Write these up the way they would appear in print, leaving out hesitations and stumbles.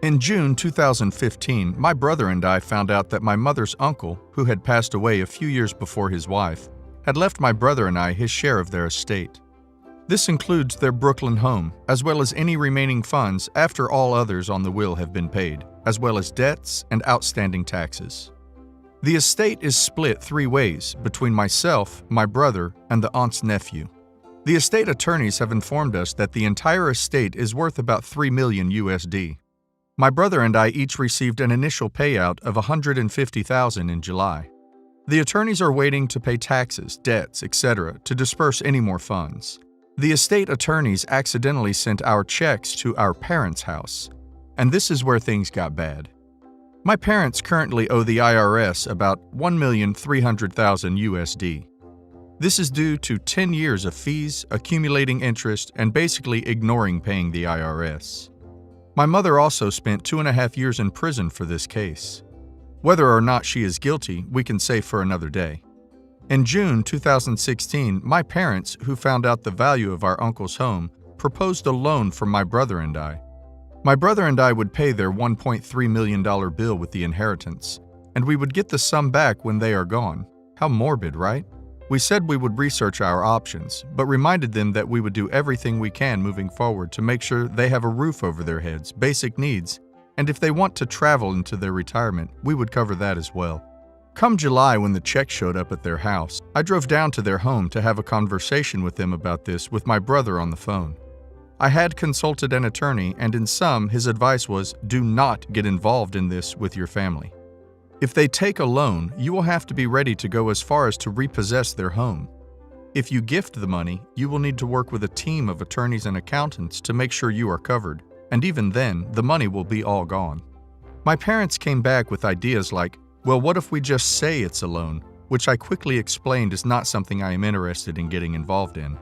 In June 2015, my brother and I found out that my mother's uncle, who had passed away a few years before his wife, had left my brother and I his share of their estate. This includes their Brooklyn home, as well as any remaining funds after all others on the will have been paid, as well as debts and outstanding taxes. The estate is split 3 ways between myself, my brother, and the aunt's nephew. The estate attorneys have informed us that the entire estate is worth about $3 million USD. My brother and I each received an initial payout of $150,000 in July. The attorneys are waiting to pay taxes, debts, etc. to disperse any more funds. The estate attorneys accidentally sent our checks to our parents' house, and this is where things got bad. My parents currently owe the IRS about $1,300,000 USD. This is due to 10 years of fees, accumulating interest, and basically ignoring paying the IRS. My mother also spent 2.5 years in prison for this case. Whether or not she is guilty, we can say for another day. In June 2016, my parents, who found out the value of our uncle's home, proposed a loan for my brother and I. My brother and I would pay their $1.3 million bill with the inheritance, and we would get the sum back when they are gone. How morbid, right? We said we would research our options, but reminded them that we would do everything we can moving forward to make sure they have a roof over their heads, basic needs, and if they want to travel into their retirement, we would cover that as well. Come July, when the check showed up at their house, I drove down to their home to have a conversation with them about this with my brother on the phone. I had consulted an attorney, and in sum, his advice was, do not get involved in this with your family. If they take a loan, you will have to be ready to go as far as to repossess their home. If you gift the money, you will need to work with a team of attorneys and accountants to make sure you are covered, and even then, the money will be all gone. My parents came back with ideas like, well, what if we just say it's a loan, which I quickly explained is not something I am interested in getting involved in.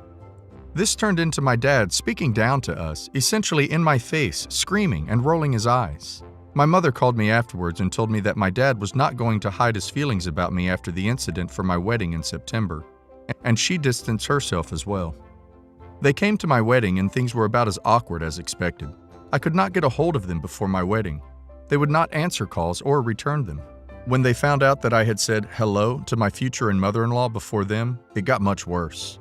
This turned into my dad speaking down to us, essentially in my face, screaming and rolling his eyes. My mother called me afterwards and told me that my dad was not going to hide his feelings about me after the incident for my wedding in September, and she distanced herself as well. They came to my wedding and things were about as awkward as expected. I could not get a hold of them before my wedding. They would not answer calls or return them. When they found out that I had said hello to my future and mother-in-law before them, it got much worse.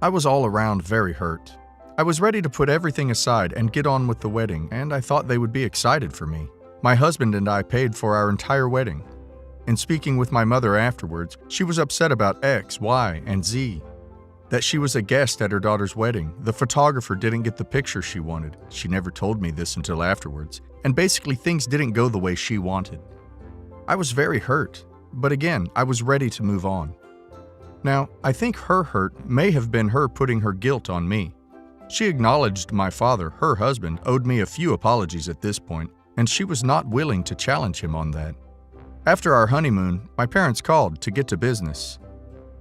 I was all around very hurt. I was ready to put everything aside and get on with the wedding, and I thought they would be excited for me. My husband and I paid for our entire wedding. In speaking with my mother afterwards, she was upset about X, Y, and Z. That she was a guest at her daughter's wedding. The photographer didn't get the picture she wanted. She never told me this until afterwards. And basically things didn't go the way she wanted. I was very hurt, but again, I was ready to move on. Now, I think her hurt may have been her putting her guilt on me. She acknowledged my father, her husband, owed me a few apologies at this point, and she was not willing to challenge him on that. After our honeymoon, my parents called to get to business.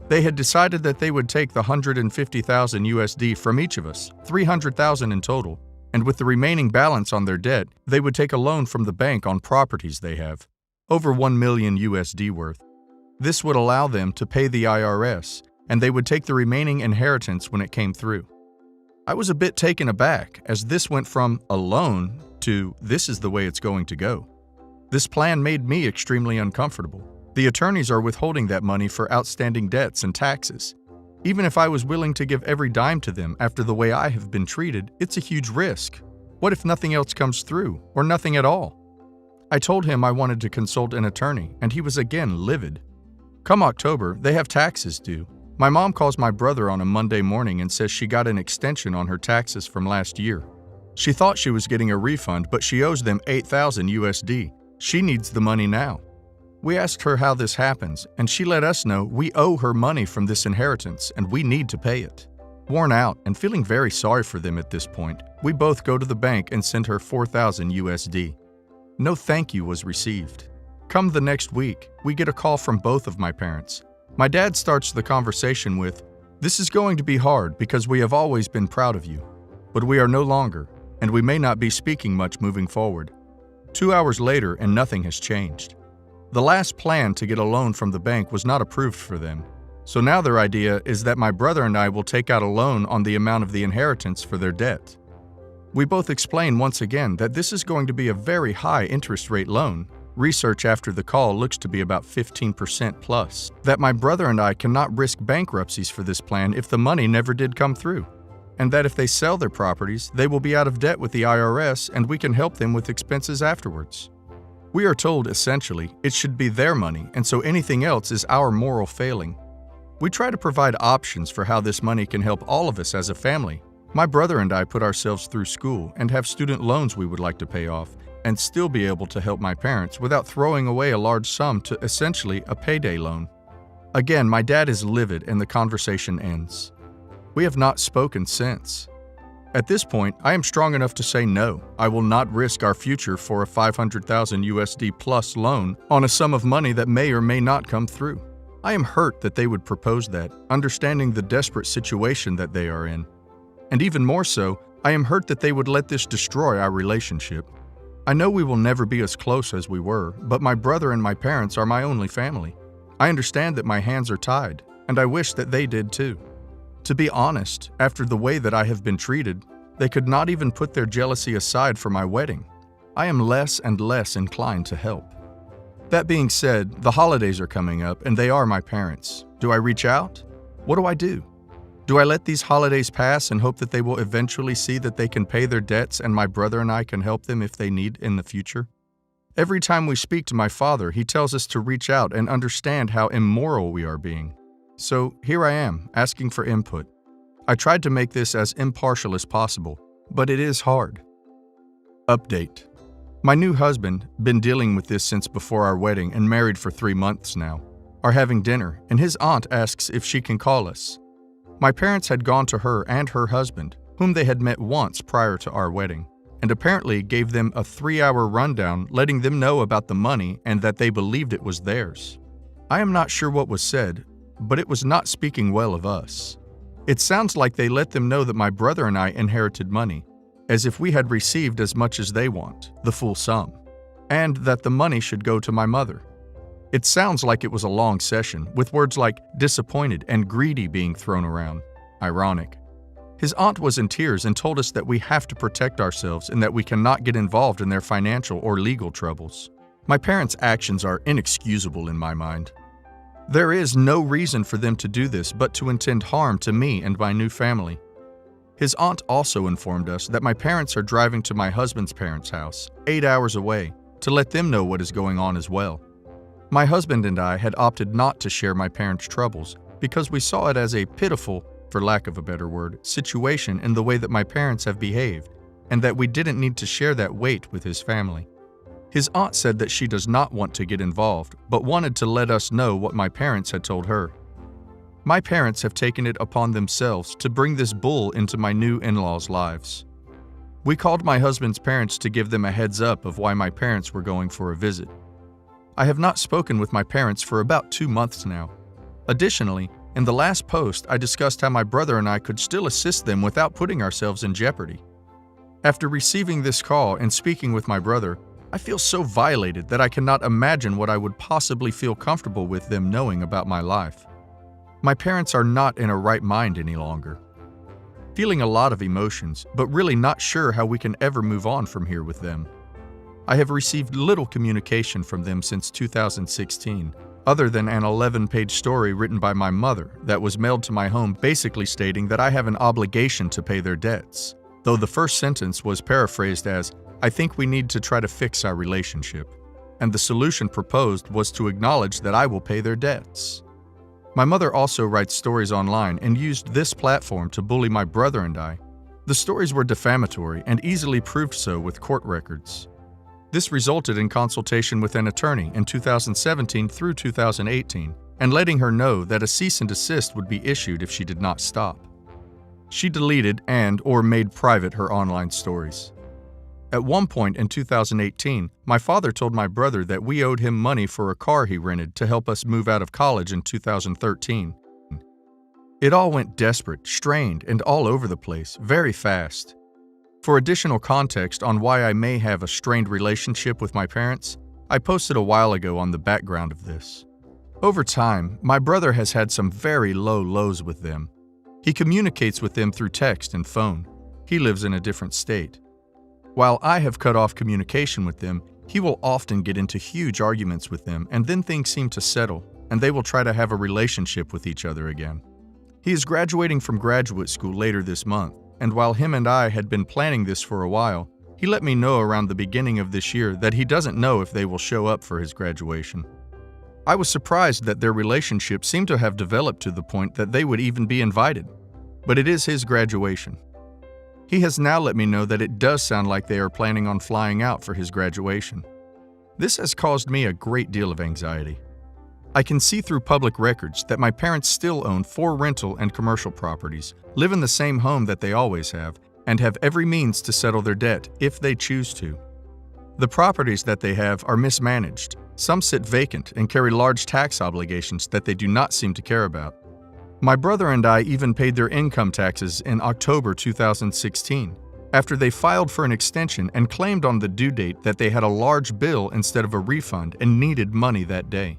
They had decided that they would take the $150,000 USD from each of us, $300,000 in total, and with the remaining balance on their debt, they would take a loan from the bank on properties they have, over $1 million USD worth. This would allow them to pay the IRS, and they would take the remaining inheritance when it came through. I was a bit taken aback, as this went from a loan to this is the way it's going to go. This plan made me extremely uncomfortable. The attorneys are withholding that money for outstanding debts and taxes. Even if I was willing to give every dime to them after the way I have been treated, it's a huge risk. What if nothing else comes through, or nothing at all? I told him I wanted to consult an attorney, and he was again livid. Come October, they have taxes due. My mom calls my brother on a Monday morning and says she got an extension on her taxes from last year. She thought she was getting a refund, but she owes them $8,000 USD. She needs the money now. We asked her how this happens, and she let us know we owe her money from this inheritance and we need to pay it. Worn out and feeling very sorry for them at this point, we both go to the bank and send her $4,000 USD. No thank you was received. Come the next week, we get a call from both of my parents. My dad starts the conversation with, "This is going to be hard because we have always been proud of you, but we are no longer, and we may not be speaking much moving forward." 2 hours later, and nothing has changed. The last plan to get a loan from the bank was not approved for them, so now their idea is that my brother and I will take out a loan on the amount of the inheritance for their debt. We both explain once again that this is going to be a very high interest rate loan. Research after the call looks to be about 15% plus, that my brother and I cannot risk bankruptcies for this plan if the money never did come through, and that if they sell their properties, they will be out of debt with the IRS and we can help them with expenses afterwards. We are told, essentially, it should be their money, and so anything else is our moral failing. We try to provide options for how this money can help all of us as a family. My brother and I put ourselves through school and have student loans we would like to pay off, and still be able to help my parents without throwing away a large sum to essentially a payday loan. Again, my dad is livid and the conversation ends. We have not spoken since. At this point, I am strong enough to say no. I will not risk our future for a 500,000 USD plus loan on a sum of money that may or may not come through. I am hurt that they would propose that, understanding the desperate situation that they are in. And even more so, I am hurt that they would let this destroy our relationship. I know we will never be as close as we were, but my brother and my parents are my only family. I understand that my hands are tied, and I wish that they did too. To be honest, after the way that I have been treated, they could not even put their jealousy aside for my wedding. I am less and less inclined to help. That being said, the holidays are coming up and they are my parents. Do I reach out? What do I do? Do I let these holidays pass and hope that they will eventually see that they can pay their debts and my brother and I can help them if they need in the future? Every time we speak to my father, he tells us to reach out and understand how immoral we are being. So here I am, asking for input. I tried to make this as impartial as possible, but it is hard. Update. My new husband, been dealing with this since before our wedding and married for 3 months now, are having dinner and his aunt asks if she can call us. My parents had gone to her and her husband, whom they had met once prior to our wedding, and apparently gave them a 3-hour rundown letting them know about the money and that they believed it was theirs. I am not sure what was said, but it was not speaking well of us. It sounds like they let them know that my brother and I inherited money, as if we had received as much as they want, the full sum, and that the money should go to my mother. It sounds like it was a long session, with words like disappointed and greedy being thrown around. Ironic. His aunt was in tears and told us that we have to protect ourselves and that we cannot get involved in their financial or legal troubles. My parents' actions are inexcusable in my mind. There is no reason for them to do this but to intend harm to me and my new family. His aunt also informed us that my parents are driving to my husband's parents' house, 8 hours away, to let them know what is going on as well. My husband and I had opted not to share my parents' troubles because we saw it as a pitiful, for lack of a better word, situation in the way that my parents have behaved, and that we didn't need to share that weight with his family. His aunt said that she does not want to get involved, but wanted to let us know what my parents had told her. My parents have taken it upon themselves to bring this bull into my new in-laws' lives. We called my husband's parents to give them a heads up of why my parents were going for a visit. I have not spoken with my parents for about 2 months now. Additionally, in the last post, I discussed how my brother and I could still assist them without putting ourselves in jeopardy. After receiving this call and speaking with my brother, I feel so violated that I cannot imagine what I would possibly feel comfortable with them knowing about my life. My parents are not in a right mind any longer. Feeling a lot of emotions, but really not sure how we can ever move on from here with them. I have received little communication from them since 2016, other than an 11-page story written by my mother that was mailed to my home basically stating that I have an obligation to pay their debts, though the first sentence was paraphrased as, "I think we need to try to fix our relationship," and the solution proposed was to acknowledge that I will pay their debts. My mother also writes stories online and used this platform to bully my brother and I. The stories were defamatory and easily proved so with court records. This resulted in consultation with an attorney in 2017 through 2018 and letting her know that a cease and desist would be issued if she did not stop. She deleted and/or made private her online stories. At one point in 2018, my father told my brother that we owed him money for a car he rented to help us move out of college in 2013. It all went desperate, strained, and all over the place, very fast. For additional context on why I may have a strained relationship with my parents, I posted a while ago on the background of this. Over time, my brother has had some very low lows with them. He communicates with them through text and phone. He lives in a different state. While I have cut off communication with them, he will often get into huge arguments with them, and then things seem to settle, and they will try to have a relationship with each other again. He is graduating from graduate school later this month, and while him and I had been planning this for a while, he let me know around the beginning of this year that he doesn't know if they will show up for his graduation. I was surprised that their relationship seemed to have developed to the point that they would even be invited. But it is his graduation. He has now let me know that it does sound like they are planning on flying out for his graduation. This has caused me a great deal of anxiety. I can see through public records that my parents still own 4 rental and commercial properties, live in the same home that they always have, and have every means to settle their debt if they choose to. The properties that they have are mismanaged. Some sit vacant and carry large tax obligations that they do not seem to care about. My brother and I even paid their income taxes in October 2016, after they filed for an extension and claimed on the due date that they had a large bill instead of a refund and needed money that day.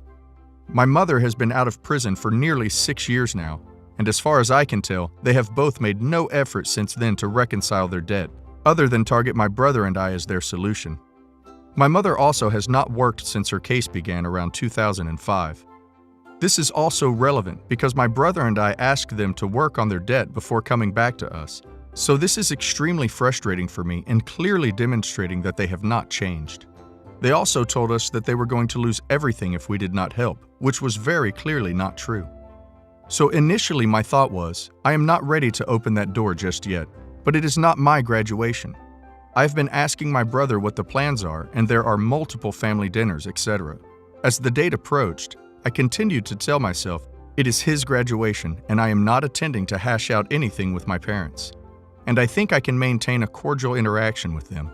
My mother has been out of prison for nearly 6 years now, and as far as I can tell, they have both made no effort since then to reconcile their debt, other than target my brother and I as their solution. My mother also has not worked since her case began around 2005. This is also relevant because my brother and I asked them to work on their debt before coming back to us, so this is extremely frustrating for me and clearly demonstrating that they have not changed. They also told us that they were going to lose everything if we did not help, which was very clearly not true. So initially my thought was, I am not ready to open that door just yet, but it is not my graduation. I've been asking my brother what the plans are, and there are multiple family dinners, etc. As the date approached, I continued to tell myself, it is his graduation and I am not attending to hash out anything with my parents. And I think I can maintain a cordial interaction with them.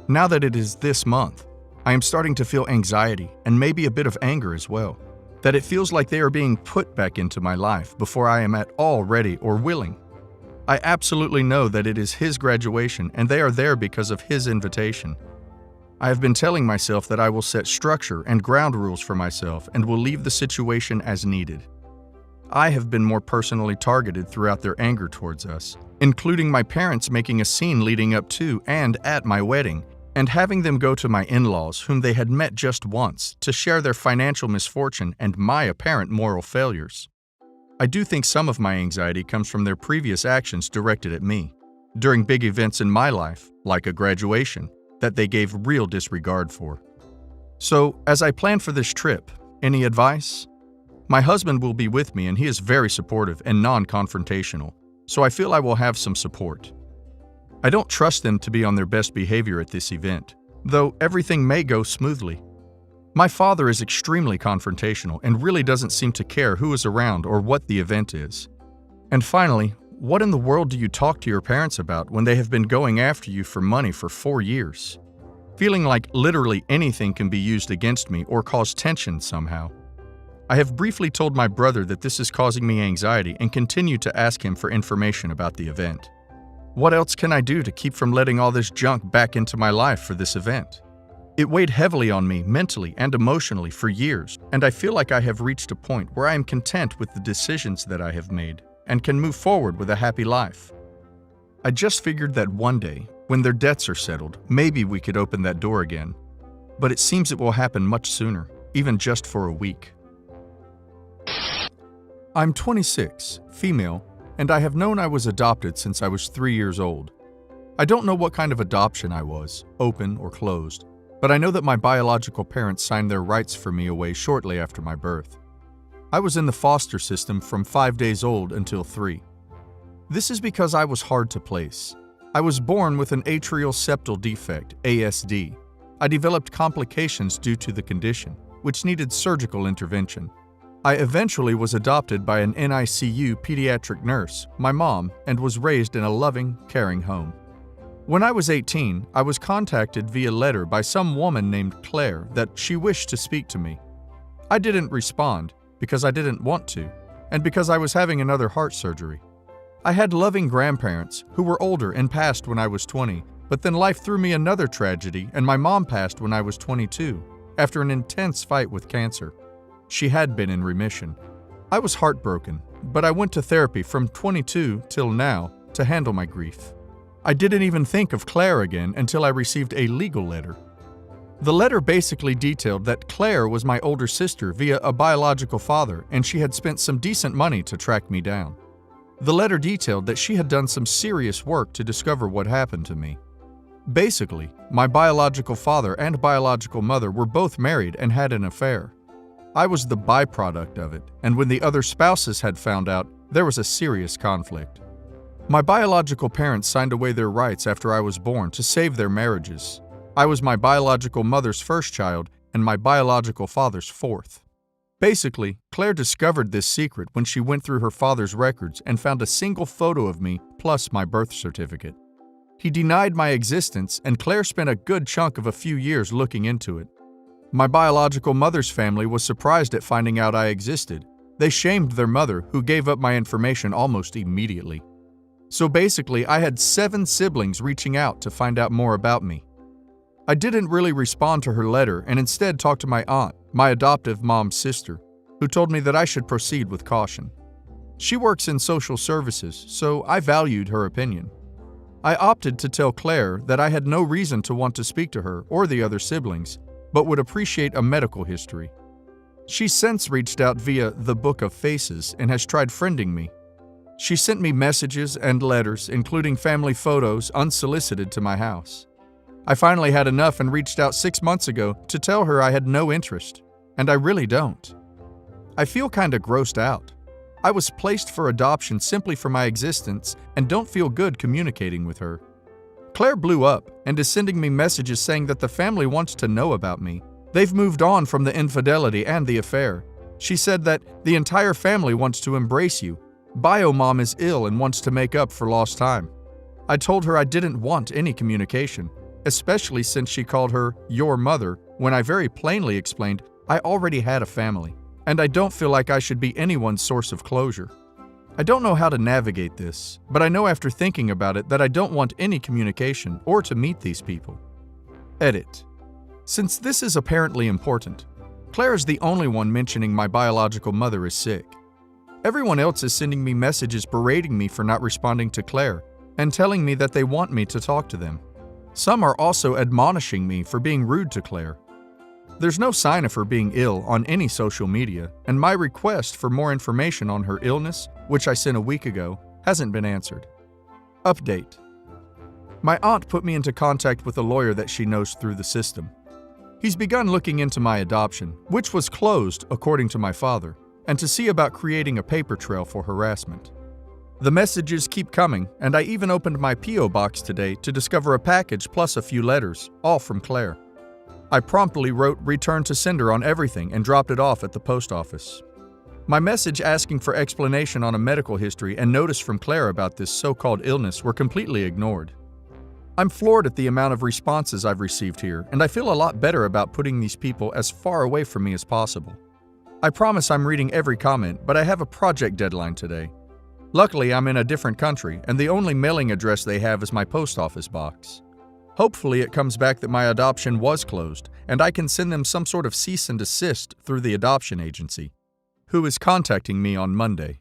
Now that it is this month, I am starting to feel anxiety and maybe a bit of anger as well. That it feels like they are being put back into my life before I am at all ready or willing. I absolutely know that it is his graduation and they are there because of his invitation. I have been telling myself that I will set structure and ground rules for myself and will leave the situation as needed. I have been more personally targeted throughout their anger towards us, including my parents making a scene leading up to and at my wedding, and having them go to my in-laws, whom they had met just once, to share their financial misfortune and my apparent moral failures. I do think some of my anxiety comes from their previous actions directed at me, during big events in my life, like a graduation, that they gave real disregard for. So, as I plan for this trip, any advice? My husband will be with me and he is very supportive and non-confrontational, so I feel I will have some support. I don't trust them to be on their best behavior at this event, though everything may go smoothly. My father is extremely confrontational and really doesn't seem to care who is around or what the event is. And finally, what in the world do you talk to your parents about when they have been going after you for money for 4 years? Feeling like literally anything can be used against me or cause tension somehow. I have briefly told my brother that this is causing me anxiety and continue to ask him for information about the event. What else can I do to keep from letting all this junk back into my life for this event? It weighed heavily on me mentally and emotionally for years, and I feel like I have reached a point where I am content with the decisions that I have made and can move forward with a happy life. I just figured that one day, when their debts are settled, maybe we could open that door again. But it seems it will happen much sooner, even just for a week. I'm 26, female, and I have known I was adopted since I was 3 years old. I don't know what kind of adoption I was, open or closed, but I know that my biological parents signed their rights for me away shortly after my birth. I was in the foster system from 5 days old until 3. This is because I was hard to place. I was born with an atrial septal defect, ASD. I developed complications due to the condition, which needed surgical intervention. I eventually was adopted by an NICU pediatric nurse, my mom, and was raised in a loving, caring home. When I was 18, I was contacted via letter by some woman named Claire that she wished to speak to me. I didn't respond because I didn't want to, and because I was having another heart surgery. I had loving grandparents who were older and passed when I was 20, but then life threw me another tragedy and my mom passed when I was 22, after an intense fight with cancer. She had been in remission. I was heartbroken, but I went to therapy from 22 till now to handle my grief. I didn't even think of Claire again until I received a legal letter. The letter basically detailed that Claire was my older sister via a biological father, and she had spent some decent money to track me down. The letter detailed that she had done some serious work to discover what happened to me. Basically, my biological father and biological mother were both married and had an affair. I was the byproduct of it, and when the other spouses had found out, there was a serious conflict. My biological parents signed away their rights after I was born to save their marriages. I was my biological mother's first child and my biological father's fourth. Basically, Claire discovered this secret when she went through her father's records and found a single photo of me plus my birth certificate. He denied my existence, and Claire spent a good chunk of a few years looking into it. My biological mother's family was surprised at finding out I existed. They shamed their mother, who gave up my information almost immediately. So basically, I had 7 siblings reaching out to find out more about me. I didn't really respond to her letter and instead talked to my aunt, my adoptive mom's sister, who told me that I should proceed with caution. She works in social services, so I valued her opinion. I opted to tell Claire that I had no reason to want to speak to her or the other siblings, but would appreciate a medical history. She's since reached out via the Book of Faces and has tried friending me. She sent me messages and letters, including family photos, unsolicited to my house. I finally had enough and reached out 6 months ago to tell her I had no interest, and I really don't. I feel kinda grossed out. I was placed for adoption simply for my existence and don't feel good communicating with her. Claire blew up and is sending me messages saying that the family wants to know about me. They've moved on from the infidelity and the affair. She said that the entire family wants to embrace you. Biomom is ill and wants to make up for lost time. I told her I didn't want any communication, especially since she called her your mother when I very plainly explained I already had a family, and I don't feel like I should be anyone's source of closure. I don't know how to navigate this, but I know after thinking about it that I don't want any communication or to meet these people. Edit. Since this is apparently important, Claire is the only one mentioning my biological mother is sick. Everyone else is sending me messages berating me for not responding to Claire and telling me that they want me to talk to them. Some are also admonishing me for being rude to Claire. There's no sign of her being ill on any social media, and my request for more information on her illness, which I sent a week ago, hasn't been answered. Update. My aunt put me into contact with a lawyer that she knows through the system. He's begun looking into my adoption, which was closed according to my father, and to see about creating a paper trail for harassment. The messages keep coming, and I even opened my P.O. box today to discover a package plus a few letters, all from Claire. I promptly wrote return to sender on everything and dropped it off at the post office. My message asking for explanation on a medical history and notice from Claire about this so-called illness were completely ignored. I'm floored at the amount of responses I've received here, and I feel a lot better about putting these people as far away from me as possible. I promise I'm reading every comment, but I have a project deadline today. Luckily, I'm in a different country, and the only mailing address they have is my post office box. Hopefully, it comes back that my adoption was closed, and I can send them some sort of cease and desist through the adoption agency, who is contacting me on Monday.